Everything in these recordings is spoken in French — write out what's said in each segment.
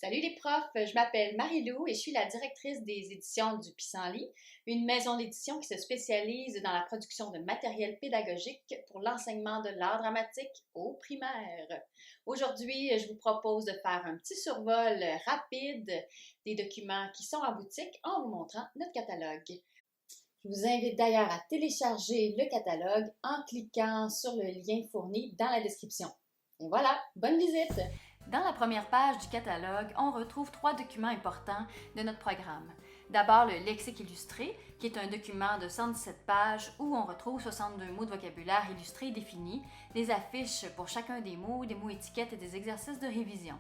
Salut les profs, je m'appelle Marie-Lou et je suis la directrice des éditions du Pissenlit, une maison d'édition qui se spécialise dans la production de matériel pédagogique pour l'enseignement de l'art dramatique aux primaires. Aujourd'hui, je vous propose de faire un petit survol rapide des documents qui sont en boutique en vous montrant notre catalogue. Je vous invite d'ailleurs à télécharger le catalogue en cliquant sur le lien fourni dans la description. Et voilà, bonne visite! Dans la première page du catalogue, on retrouve 3 documents importants de notre programme. D'abord, le lexique illustré, qui est un document de 117 pages où on retrouve 62 mots de vocabulaire illustrés et définis, des affiches pour chacun des mots étiquettes et des exercices de révision.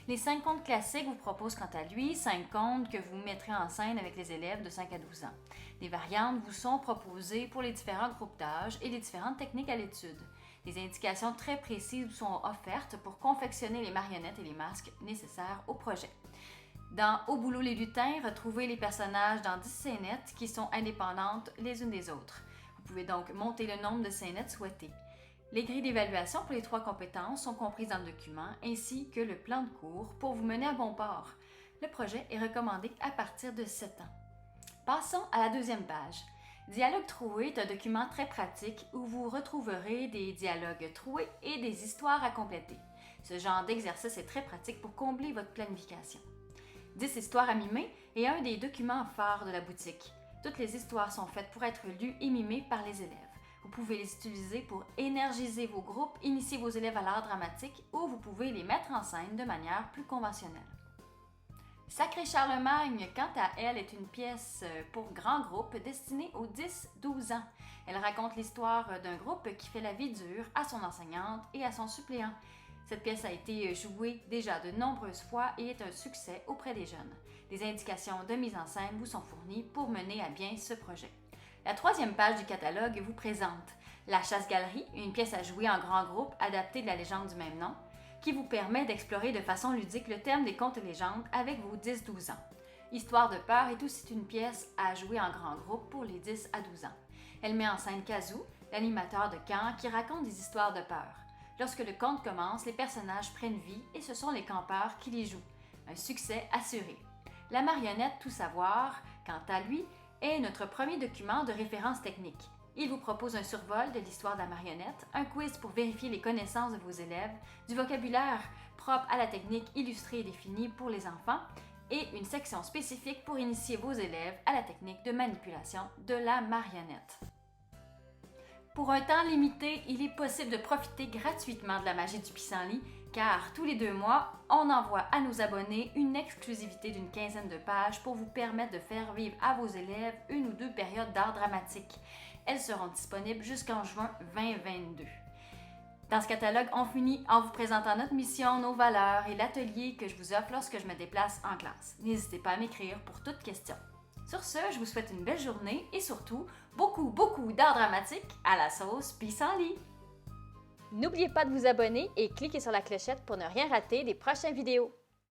Les 5 contes classiques vous proposent quant à lui 5 contes que vous mettrez en scène avec les élèves de 5 à 12 ans. Des variantes vous sont proposées pour les différents groupes d'âge et les différentes techniques à l'étude. Des indications très précises vous sont offertes pour confectionner les marionnettes et les masques nécessaires au projet. Dans Au boulot les lutins, retrouvez les personnages dans 10 scénettes qui sont indépendantes les unes des autres. Vous pouvez donc monter le nombre de scénettes souhaitées. Les grilles d'évaluation pour les 3 compétences sont comprises dans le document, ainsi que le plan de cours pour vous mener à bon port. Le projet est recommandé à partir de 7 ans. Passons à la deuxième page. Dialogue troué est un document très pratique où vous retrouverez des dialogues troués et des histoires à compléter. Ce genre d'exercice est très pratique pour combler votre planification. 10 histoires à mimer est un des documents phares de la boutique. Toutes les histoires sont faites pour être lues et mimées par les élèves. Vous pouvez les utiliser pour énergiser vos groupes, initier vos élèves à l'art dramatique ou vous pouvez les mettre en scène de manière plus conventionnelle. Sacré Charlemagne, quant à elle, est une pièce pour grand groupe destinée aux 10-12 ans. Elle raconte l'histoire d'un groupe qui fait la vie dure à son enseignante et à son suppléant. Cette pièce a été jouée déjà de nombreuses fois et est un succès auprès des jeunes. Des indications de mise en scène vous sont fournies pour mener à bien ce projet. La troisième page du catalogue vous présente La Chasse-Galerie, une pièce à jouer en grand groupe adaptée de la légende du même nom, qui vous permet d'explorer de façon ludique le thème des contes et légendes avec vos 10-12 ans. Histoire de peur est aussi une pièce à jouer en grand groupe pour les 10 à 12 ans. Elle met en scène Kazoo, l'animateur de camp qui raconte des histoires de peur. Lorsque le conte commence, les personnages prennent vie et ce sont les campeurs qui les jouent. Un succès assuré. La marionnette Tout savoir, quant à lui, est notre premier document de référence technique. Il vous propose un survol de l'histoire de la marionnette, un quiz pour vérifier les connaissances de vos élèves, du vocabulaire propre à la technique illustrée et définie pour les enfants et une section spécifique pour initier vos élèves à la technique de manipulation de la marionnette. Pour un temps limité, il est possible de profiter gratuitement de la magie du pissenlit car tous les 2 mois, on envoie à nos abonnés une exclusivité d'une 15aine de pages pour vous permettre de faire vivre à vos élèves 1 ou 2 périodes d'art dramatique. Elles seront disponibles jusqu'en juin 2022. Dans ce catalogue, on finit en vous présentant notre mission, nos valeurs et l'atelier que je vous offre lorsque je me déplace en classe. N'hésitez pas à m'écrire pour toute question. Sur ce, je vous souhaite une belle journée et surtout, beaucoup d'art dramatique à la sauce Pissenlit. N'oubliez pas de vous abonner et cliquez sur la clochette pour ne rien rater des prochaines vidéos.